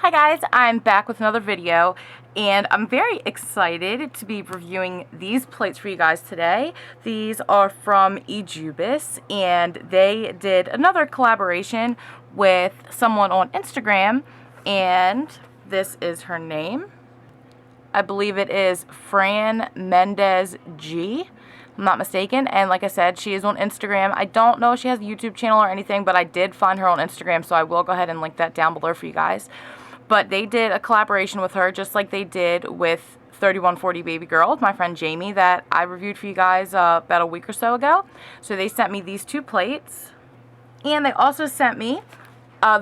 Hi guys, I'm back with another video and I'm very excited to be reviewing these plates for you guys today. These are from ejiubas and they did another collaboration with someone on Instagram, and this is her name. I believe it is Fran Mendez G. I'm not mistaken, and like I said, she is on Instagram. I don't know if she has a YouTube channel or anything, but I did find her on Instagram, so I will go ahead and link that down below for you guys. But they did a collaboration with her, just like they did with 3140 Baby Girl, with my friend Jamie, that I reviewed for you guys about a week or so ago. So they sent me these two plates, and they also sent me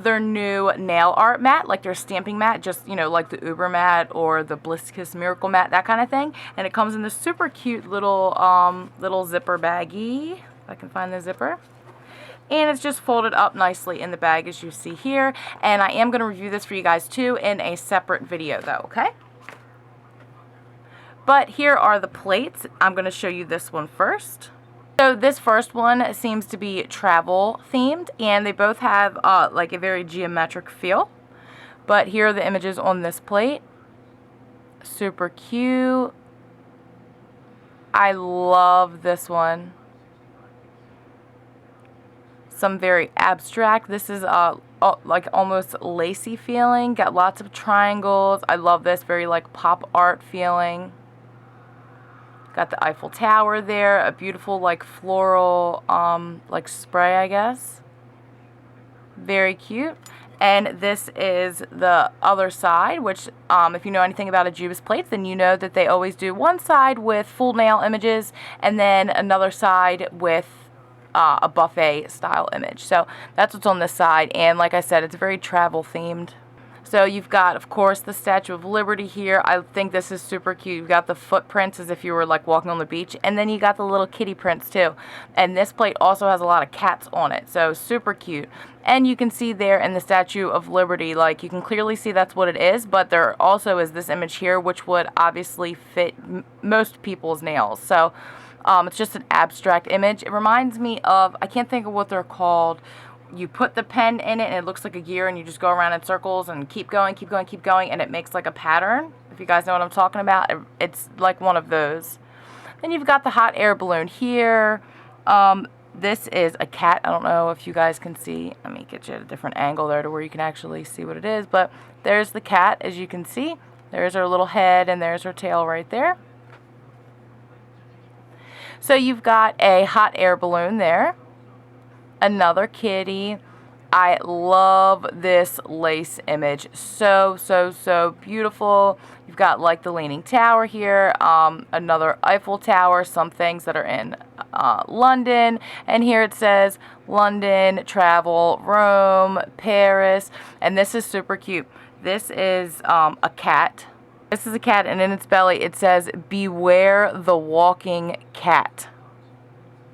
their new nail art mat, like their stamping mat, just, you know, like the Uber mat or the Bliss Kiss Miracle mat, that kind of thing. And it comes in this super cute little little zipper baggie, if I can find the zipper. And it's just folded up nicely in the bag, as you see here. And I am going to review this for you guys too in a separate video though, okay? But here are the plates. I'm going to show you this one first. So this first one seems to be travel themed, and they both have like a very geometric feel. But here are the images on this plate. Super cute. I love this one. Some very abstract. This is like almost lacy feeling. Got lots of triangles. I love this, very like pop art feeling. Got the Eiffel Tower there, a beautiful like floral like spray, I guess. Very cute. And this is the other side, which if you know anything about ejiubas plates, then you know that they always do one side with full nail images and then another side with a buffet style image. So that's what's on this side, and like I said, it's very travel themed. So you've got, of course, the Statue of Liberty here. I think this is super cute. You've got the footprints as if you were like walking on the beach, and then you got the little kitty prints too. And this plate also has a lot of cats on it, so super cute. And you can see there in the Statue of Liberty, like you can clearly see that's what it is, but there also is this image here which would obviously fit most people's nails. So it's just an abstract image. It reminds me of, I can't think of what they're called. You put the pen in it and it looks like a gear, and you just go around in circles and keep going, keep going, keep going, and it makes like a pattern. If you guys know what I'm talking about, it's like one of those. Then you've got the hot air balloon here. This is a cat. I don't know if you guys can see. Let me get you at a different angle there to where you can actually see what it is. But there's the cat, as you can see. There's her little head and there's her tail right there. So you've got a hot air balloon there. Another kitty. I love this lace image. So, so, so beautiful. You've got like the Leaning Tower here, another Eiffel Tower, some things that are in London, and here it says London, travel, Rome, Paris, and this is super cute. This is a cat. This is a cat, and in its belly it says, "Beware the walking cat."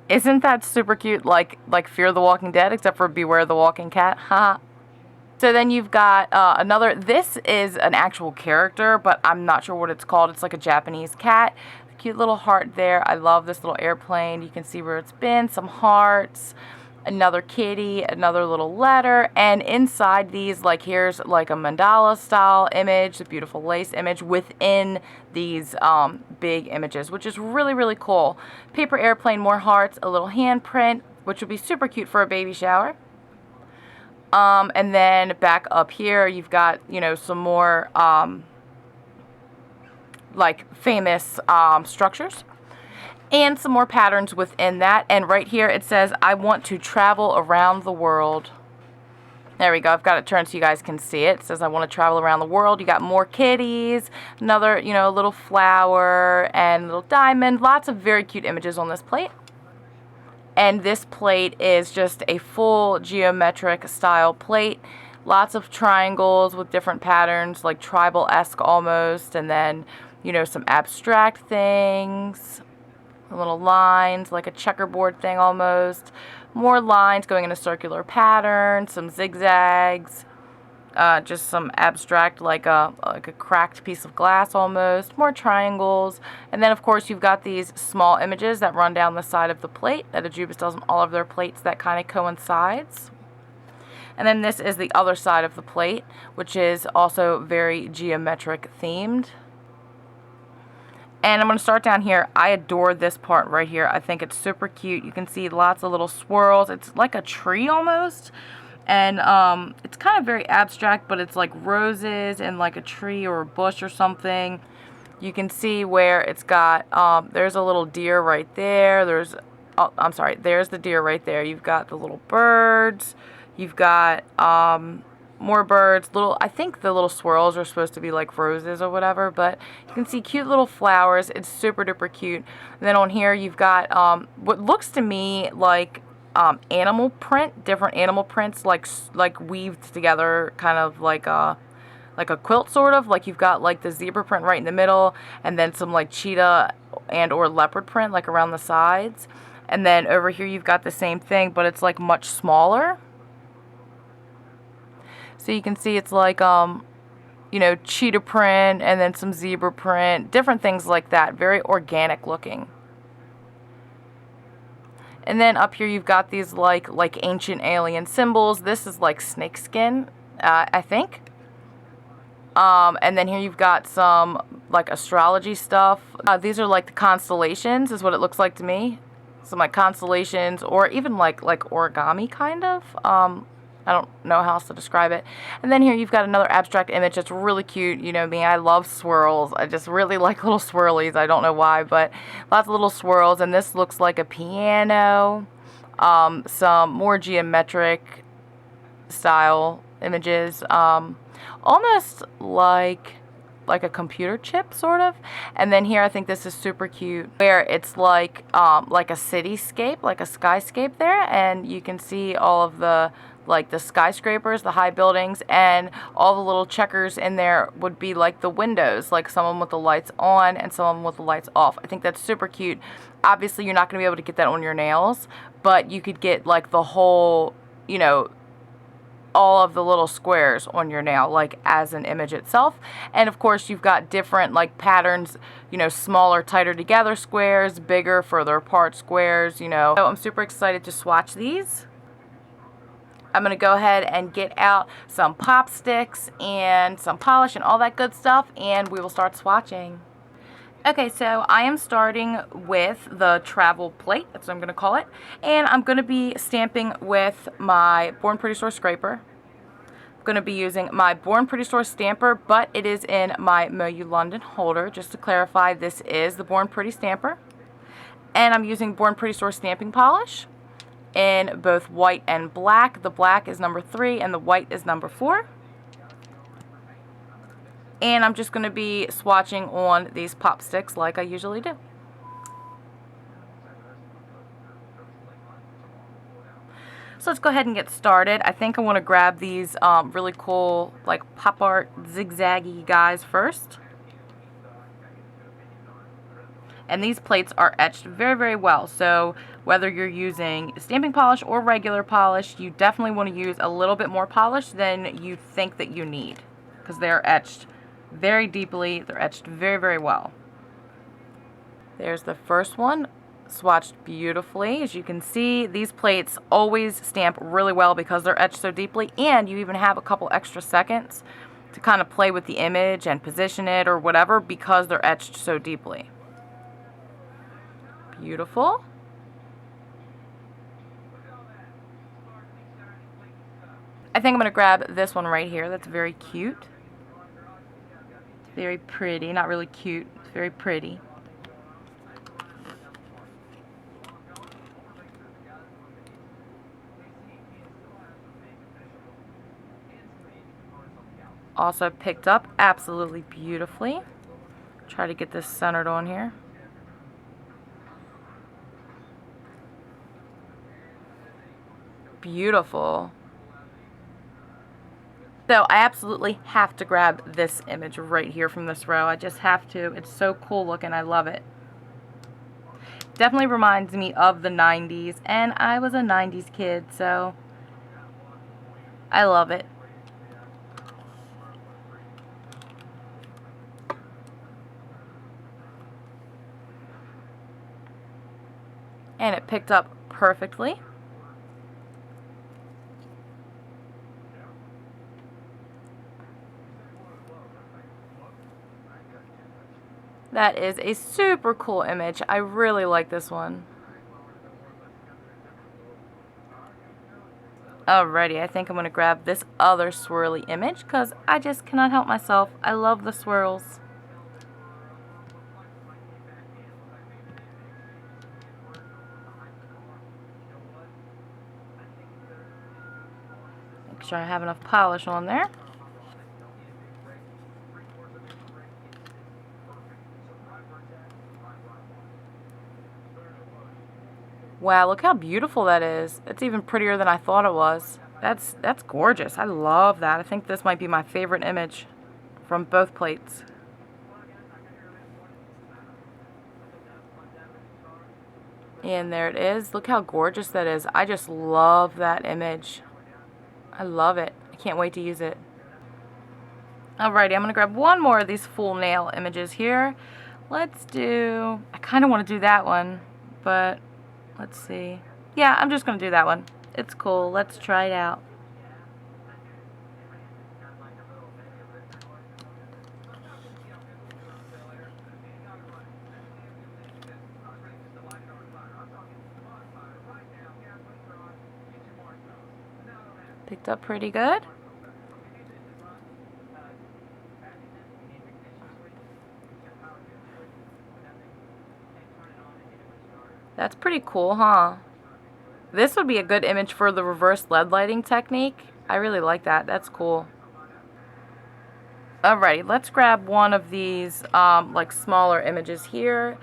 Isn't that super cute? Like Fear the Walking Dead, except for Beware the Walking Cat. Haha. So then you've got another. This is an actual character, but I'm not sure what it's called. It's like a Japanese cat. Cute little heart there. I love this little airplane. You can see where it's been. Some hearts. Another kitty. Another little letter. And inside these, like here's like a mandala style image, a beautiful lace image within these big images, which is really, really cool. Paper airplane, more hearts, a little handprint, which would be super cute for a baby shower. And then back up here, you've got, you know, some more like famous structures. And some more patterns within that. And right here it says, "I want to travel around the world." There we go. I've got it turned so you guys can see it. It says, "I want to travel around the world." You got more kitties, another, you know, a little flower and a little diamond. Lots of very cute images on this plate. And this plate is just a full geometric style plate. Lots of triangles with different patterns, like tribal-esque almost. And then, you know, some abstract things. Little lines, like a checkerboard thing almost. More lines going in a circular pattern, some zigzags, just some abstract, like a cracked piece of glass almost. More triangles, and then of course you've got these small images that run down the side of the plate that ejiubas does on all of their plates that kind of coincides. And then this is the other side of the plate, which is also very geometric themed. And I'm going to start down here. I adore this part right here. I think it's super cute. You can see lots of little swirls. It's like a tree almost. And it's kind of very abstract, but it's like roses and like a tree or a bush or something. You can see where it's got, there's a little deer right there. There's the deer right there. You've got the little birds. You've got more birds. I think the little swirls are supposed to be like roses or whatever, but you can see cute little flowers. It's super duper cute. And then on here you've got what looks to me like animal print, different animal prints like weaved together, kind of like a quilt sort of. Like you've got like the zebra print right in the middle, and then some like cheetah and or leopard print like around the sides. And then over here you've got the same thing, but it's like much smaller. So you can see it's like, you know, cheetah print and then some zebra print, different things like that. Very organic looking. And then up here you've got these like ancient alien symbols. This is like snakeskin, I think. And then here you've got some like astrology stuff. These are like the constellations is what it looks like to me. Some like constellations, or even like origami kind of. I don't know how else to describe it. And then here you've got another abstract image that's really cute. You know me, I love swirls. I just really like little swirlies. I don't know why, but lots of little swirls. And this looks like a piano. Some more geometric style images. Almost like a computer chip sort of. And then here I think this is super cute, where it's like a cityscape, like a skyscape there, and you can see all of the like the skyscrapers, the high buildings, and all the little checkers in there would be like the windows, like some of them with the lights on and some of them with the lights off. I think that's super cute. Obviously you're not going to be able to get that on your nails, but you could get like the whole, you know, all of the little squares on your nail, like as an image itself. And of course you've got different like patterns, you know, smaller, tighter together squares, bigger, further apart squares, you know. So I'm super excited to swatch these. I'm going to go ahead and get out some pop sticks and some polish and all that good stuff, and we will start swatching. Okay, so I am starting with the travel plate, that's what I'm going to call it, and I'm going to be stamping with my Born Pretty Store scraper. I'm going to be using my Born Pretty Store stamper, but it is in my MoYou London holder. Just to clarify, this is the Born Pretty stamper. And I'm using Born Pretty Store stamping polish in both white and black. The black is number 3 and the white is number 4. And I'm just going to be swatching on these pop sticks like I usually do. So let's go ahead and get started. I think I want to grab these really cool like pop art zigzaggy guys first. And these plates are etched very, very well. So whether you're using stamping polish or regular polish, you definitely want to use a little bit more polish than you think that you need, because they're etched very deeply. They're etched very, very well. There's the first one, swatched beautifully. As you can see, these plates always stamp really well because they're etched so deeply, and you even have a couple extra seconds to kind of play with the image and position it or whatever because they're etched so deeply. Beautiful. I think I'm going to grab this one right here. That's very cute. Very pretty. Not really cute. It's very pretty. Also picked up absolutely beautifully. Try to get this centered on here. Beautiful. So I absolutely have to grab this image right here from this row. I just have to. It's so cool looking. I love it. Definitely reminds me of the 90s, and I was a 90s kid, so I love it. And it picked up perfectly. That is a super cool image. I really like this one. Alrighty, I think I'm going to grab this other swirly image because I just cannot help myself. I love the swirls. Make sure I have enough polish on there. Wow, look how beautiful that is. It's even prettier than I thought it was. That's gorgeous. I love that. I think this might be my favorite image from both plates. And there it is. Look how gorgeous that is. I just love that image. I love it. I can't wait to use it. Alrighty, I'm going to grab one more of these full nail images here. Let's do... I kind of want to do that one, but let's see. Yeah, I'm just going to do that one. It's cool. Let's try it out. Picked up pretty good. That's pretty cool, huh? This would be a good image for the reverse LED lighting technique. I really like that. That's cool. Alrighty, let's grab one of these like smaller images here.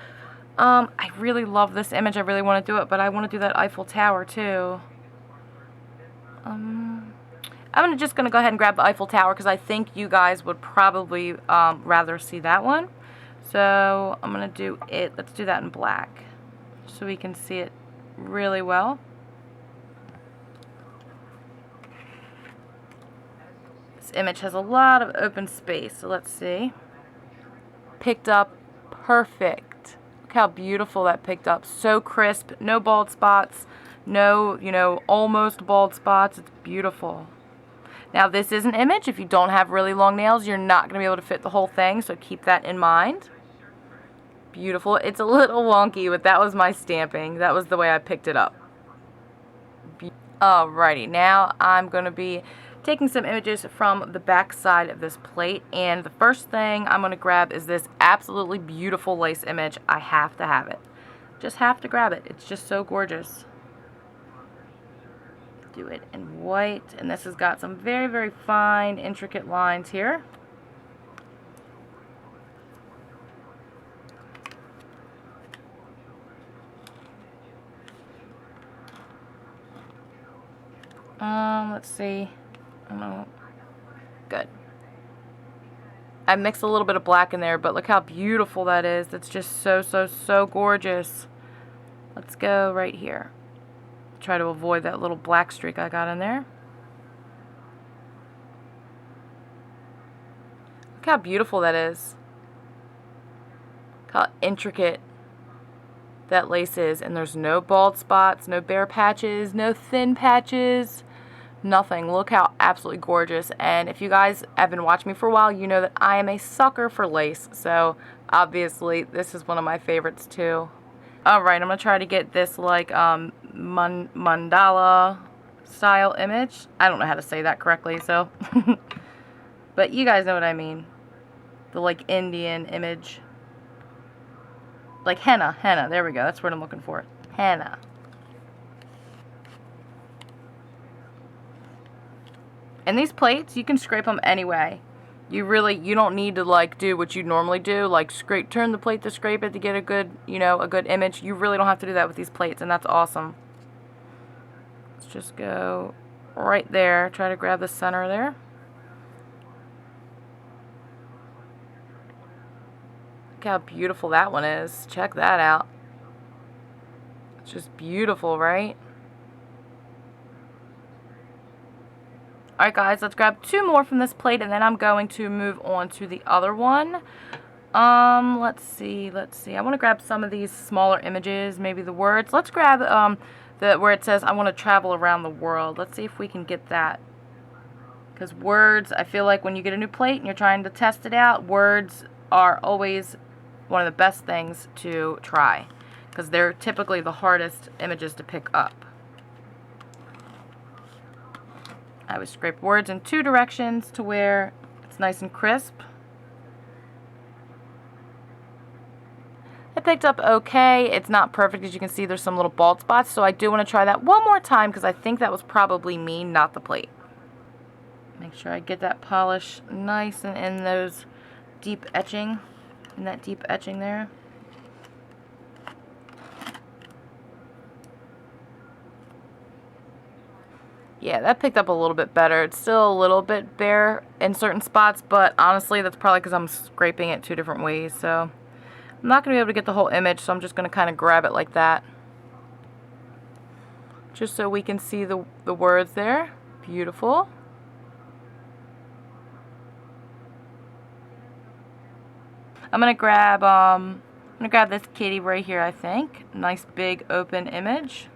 I really love this image. I really want to do it, but I want to do that Eiffel Tower too. I'm just going to go ahead and grab the Eiffel Tower because I think you guys would probably rather see that one. So I'm going to do it. Let's do that in black so we can see it really well. This image has a lot of open space, so let's see. Picked up perfect. Look how beautiful that picked up. So crisp, no bald spots, no, almost bald spots. It's beautiful. Now this is an image. If you don't have really long nails, you're not going to be able to fit the whole thing, so keep that in mind. Beautiful. It's a little wonky, but that was my stamping. That was the way I picked it up. Alrighty, now I'm going to be taking some images from the back side of this plate, and the first thing I'm going to grab is this absolutely beautiful lace image. I have to have it. Just have to grab it. It's just so gorgeous. Do it in white, and this has got some very, very fine, intricate lines here. Let's see. Good. I mixed a little bit of black in there, but look how beautiful that is. That's just so, so, so gorgeous. Let's go right here. Try to avoid that little black streak I got in there. Look how beautiful that is. Look how intricate that lace is, and there's no bald spots, no bare patches, no thin patches, nothing. Look how absolutely gorgeous. And if you guys have been watching me for a while, you know that I am a sucker for lace, so obviously this is one of my favorites too. Alright, I'm going to try to get this like mandala style image. I don't know how to say that correctly, so but you guys know what I mean. The like Indian image. Like henna, there we go, that's what I'm looking for. Henna. And these plates, you can scrape them anyway. You don't need to like do what you normally do, like turn the plate to scrape it to get a good, a good image. You really don't have to do that with these plates, and that's awesome. Let's just go right there, try to grab the center there. Look how beautiful that one is. Check that out. It's just beautiful, right? Alright guys, let's grab two more from this plate, and then I'm going to move on to the other one. Let's see. I want to grab some of these smaller images, maybe the words. Let's grab where it says I want to travel around the world. Let's see if we can get that. Because words, I feel like when you get a new plate and you're trying to test it out, words are always one of the best things to try because they're typically the hardest images to pick up. I would scrape words in 2 directions to where it's nice and crisp. It picked up okay. It's not perfect. As you can see, there's some little bald spots, so I do want to try that one more time because I think that was probably me, not the plate. Make sure I get that polish nice and in those deep etching, in that deep etching there. Yeah, that picked up a little bit better. It's still a little bit bare in certain spots, but honestly, that's probably because I'm scraping it 2 different ways, so I'm not going to be able to get the whole image, so I'm just going to kind of grab it like that. Just so we can see the words there. Beautiful. I'm going to grab this kitty right here, I think. Nice big open image.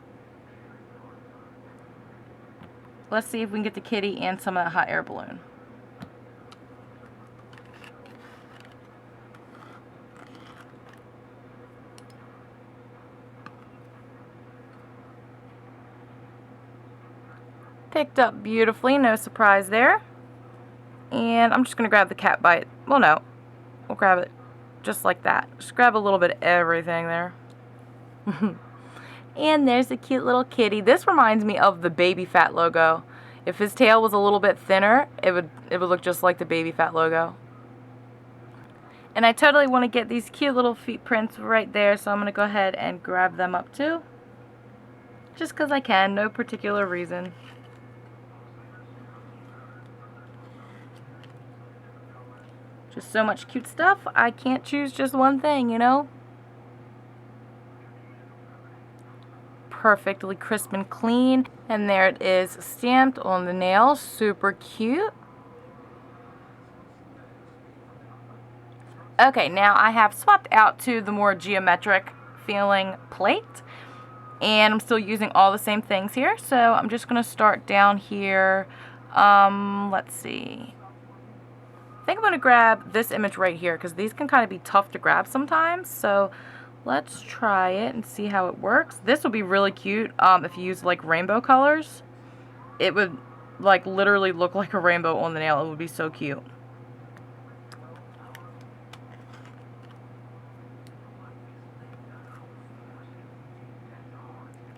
Let's see if we can get the kitty and some of that hot air balloon. Picked up beautifully, no surprise there. And I'm just going to grab the cat bite. Well, no, we'll grab it just like that. Just grab a little bit of everything there. And there's a cute little kitty. This reminds me of the Baby Fat logo. If his tail was a little bit thinner, it would look just like the Baby Fat logo. And I totally want to get these cute little feet prints right there, so I'm going to go ahead and grab them up too. Just because I can, no particular reason. Just so much cute stuff, I can't choose just one thing, you know? Perfectly crisp and clean, and there it is stamped on the nail. Super cute. Okay, now I have swapped out to the more geometric feeling plate, and I'm still using all the same things here, so I'm just going to start down here. Let's see. I think I'm going to grab this image right here because these can kind of be tough to grab sometimes, so let's try it and see how it works. This would be really cute if you use like rainbow colors. It would like literally look like a rainbow on the nail. It would be so cute.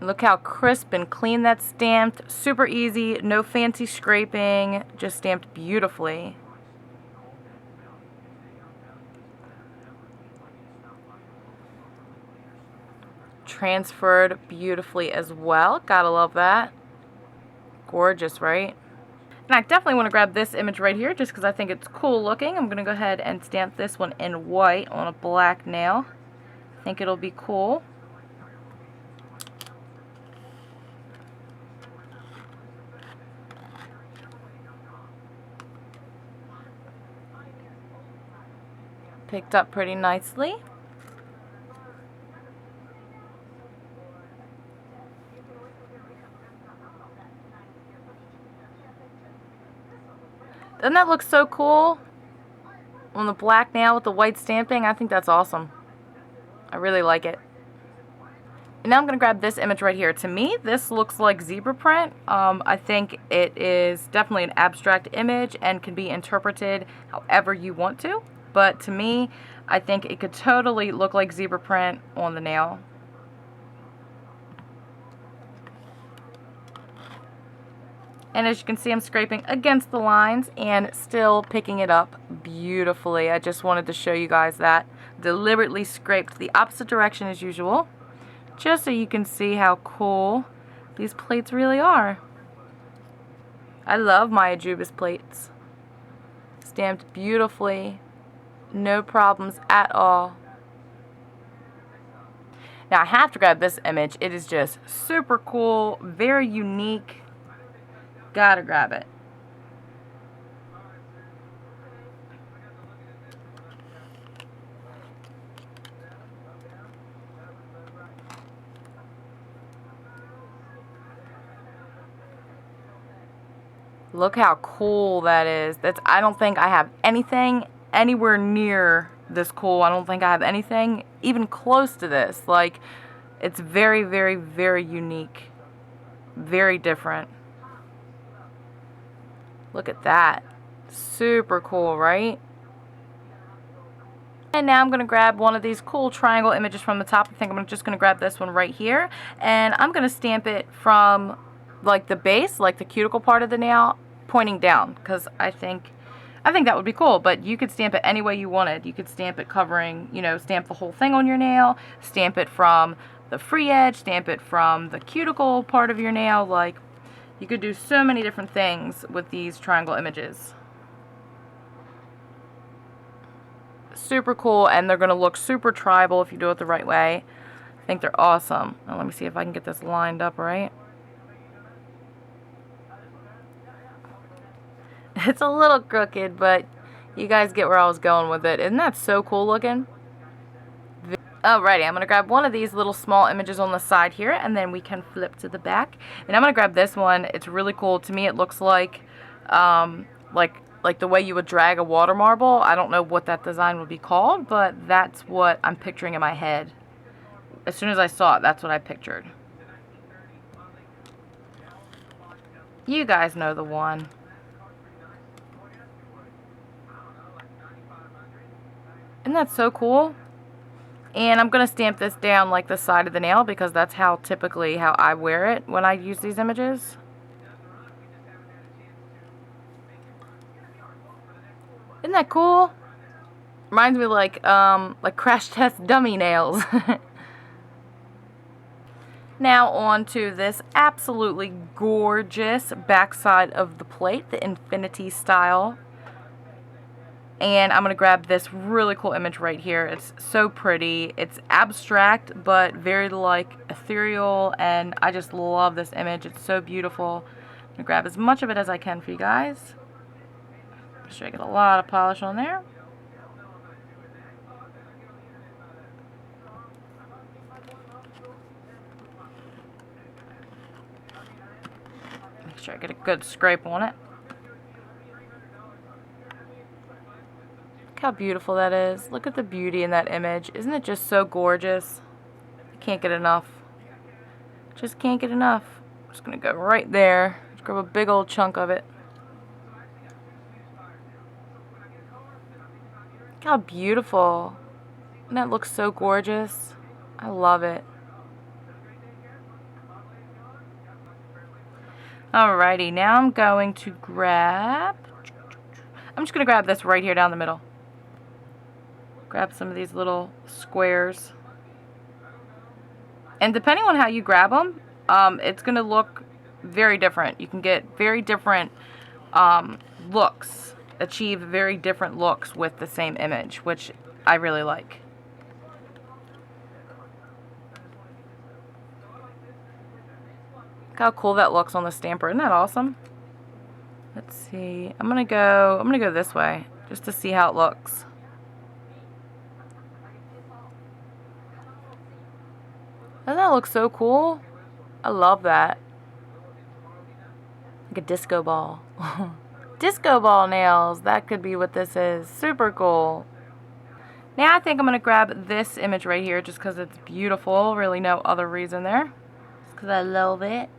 Look how crisp and clean that's stamped. Super easy, no fancy scraping, just stamped beautifully. Transferred beautifully as well. Gotta love that. Gorgeous, right? And I definitely want to grab this image right here just because I think it's cool looking. I'm going to go ahead and stamp this one in white on a black nail. I think it'll be cool. Picked up pretty nicely. Doesn't that look so cool? On the black nail with the white stamping, I think that's awesome. I really like it. And now I'm going to grab this image right here. To me, this looks like zebra print. I think it is definitely an abstract image and can be interpreted however you want to. But to me, I think it could totally look like zebra print on the nail. And as you can see, I'm scraping against the lines and still picking it up beautifully. I just wanted to show you guys that. Deliberately scraped the opposite direction as usual, just so you can see how cool these plates really are. I love my ejiubas plates. Stamped beautifully. No problems at all. Now I have to grab this image. It is just super cool, very unique. Gotta grab it. Look how cool that is. I don't think I have anything anywhere near this cool. I don't think I have anything even close to this. Like, it's very, very, very unique. Very different. Look at that. Super cool, right? And now I'm going to grab one of these cool triangle images from the top. I think I'm just going to grab this one right here. And I'm going to stamp it from like the base, like the cuticle part of the nail, pointing down. Because I think that would be cool. But you could stamp it any way you wanted. You could stamp it covering, you know, stamp the whole thing on your nail. Stamp it from the free edge. Stamp it from the cuticle part of your nail. Like, you could do so many different things with these triangle images. Super cool, and they're going to look super tribal if you do it the right way. I think they're awesome. Now let me see if I can get this lined up right. It's a little crooked, but you guys get where I was going with it. Isn't that so cool looking? Alrighty, I'm going to grab one of these little small images on the side here, and then we can flip to the back. And I'm going to grab this one. It's really cool. To me, it looks like the way you would drag a water marble. I don't know what that design would be called, but that's what I'm picturing in my head. As soon as I saw it, that's what I pictured. You guys know the one. Isn't that so cool? And I'm going to stamp this down like the side of the nail because that's typically how I wear it when I use these images. Isn't that cool? Reminds me like Crash Test Dummy nails. Now on to this absolutely gorgeous backside of the plate, the infinity style. And I'm going to grab this really cool image right here. It's so pretty. It's abstract, but very like ethereal, and I just love this image. It's so beautiful. I'm going to grab as much of it as I can for you guys. Make sure I get a lot of polish on there. Make sure I get a good scrape on it. Look how beautiful that is. Look at the beauty in that image. Isn't it just so gorgeous? I can't get enough. Just can't get enough. I'm just going to go right there. Just grab a big old chunk of it. Look how beautiful. And that looks so gorgeous. I love it. Alrighty, now I'm going to grab... I'm just going to grab this right here down the middle. Grab some of these little squares. And depending on how you grab them, it's going to look very different. You can get very different looks. Achieve very different looks with the same image, which I really like. Look how cool that looks on the stamper. Isn't that awesome? Let's see. I'm gonna go this way just to see how it looks. Doesn't that look so cool? I love that. Like a disco ball. Disco ball nails. That could be what this is. Super cool. Now I think I'm gonna grab this image right here just because it's beautiful. Really no other reason there. Just because I love it.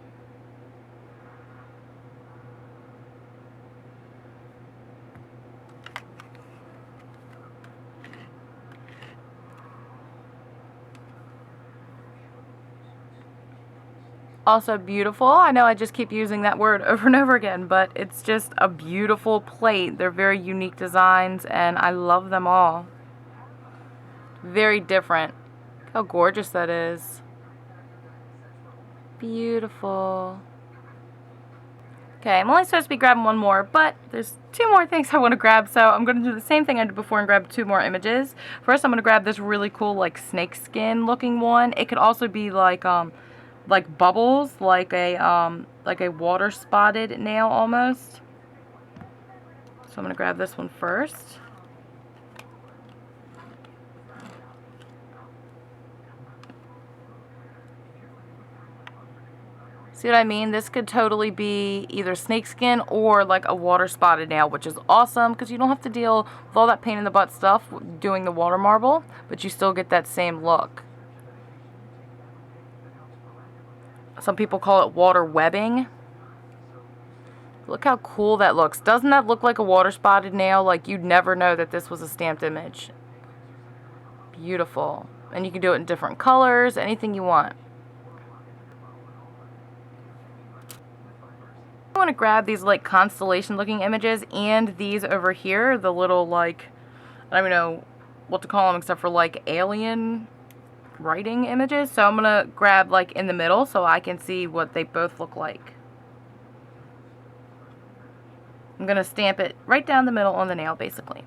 Also beautiful. I know I just keep using that word over and over again, but it's just a beautiful plate. They're very unique designs, and I love them all. Very different. Look how gorgeous that is. Beautiful. Okay, I'm only supposed to be grabbing one more, but there's two more things I want to grab, so I'm going to do the same thing I did before and grab two more images. First, I'm going to grab this really cool, like, snake skin looking one. It could also be like bubbles, like a water spotted nail almost. So I'm going to grab this one first. See what I mean? This could totally be either snakeskin or like a water spotted nail, which is awesome because you don't have to deal with all that pain in the butt stuff doing the water marble, but you still get that same look. Some people call it water webbing. Look how cool that looks. Doesn't that look like a water spotted nail? Like you'd never know that this was a stamped image. Beautiful. And you can do it in different colors, anything you want. I want to grab these like constellation looking images and these over here, the little like, I don't even know what to call them except for like alien writing images. So I'm going to grab like in the middle so I can see what they both look like. I'm going to stamp it right down the middle on the nail basically.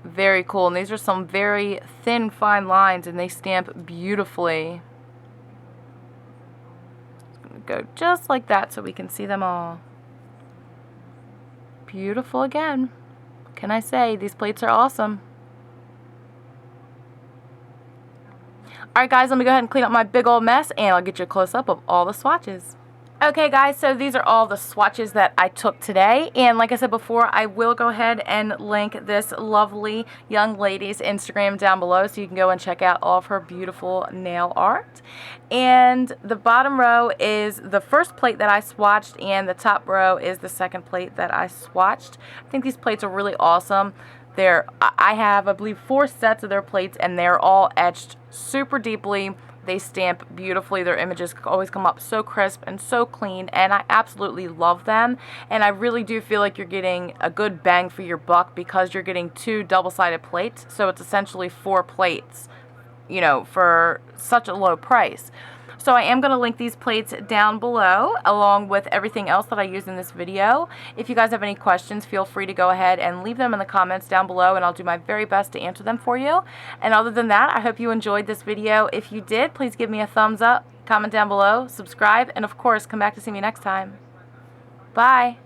Very cool, and these are some very thin, fine lines, and they stamp beautifully. I'm going to go just like that so we can see them all. Beautiful again. What can I say? These plates are awesome. Alright guys, let me go ahead and clean up my big old mess, and I'll get you a close-up of all the swatches. Okay guys, so these are all the swatches that I took today, and like I said before, I will go ahead and link this lovely young lady's Instagram down below so you can go and check out all of her beautiful nail art. And the bottom row is the first plate that I swatched, and the top row is the second plate that I swatched. I think these plates are really awesome. I have, I believe, 4 sets of their plates, and they're all etched super deeply. They stamp beautifully. Their images always come up so crisp and so clean, and I absolutely love them. And I really do feel like you're getting a good bang for your buck because you're getting 2 double-sided plates, so it's essentially 4 plates, you know, for such a low price. So I am going to link these plates down below along with everything else that I used in this video. If you guys have any questions, feel free to go ahead and leave them in the comments down below, and I'll do my very best to answer them for you. And other than that, I hope you enjoyed this video. If you did, please give me a thumbs up, comment down below, subscribe, and of course, come back to see me next time. Bye!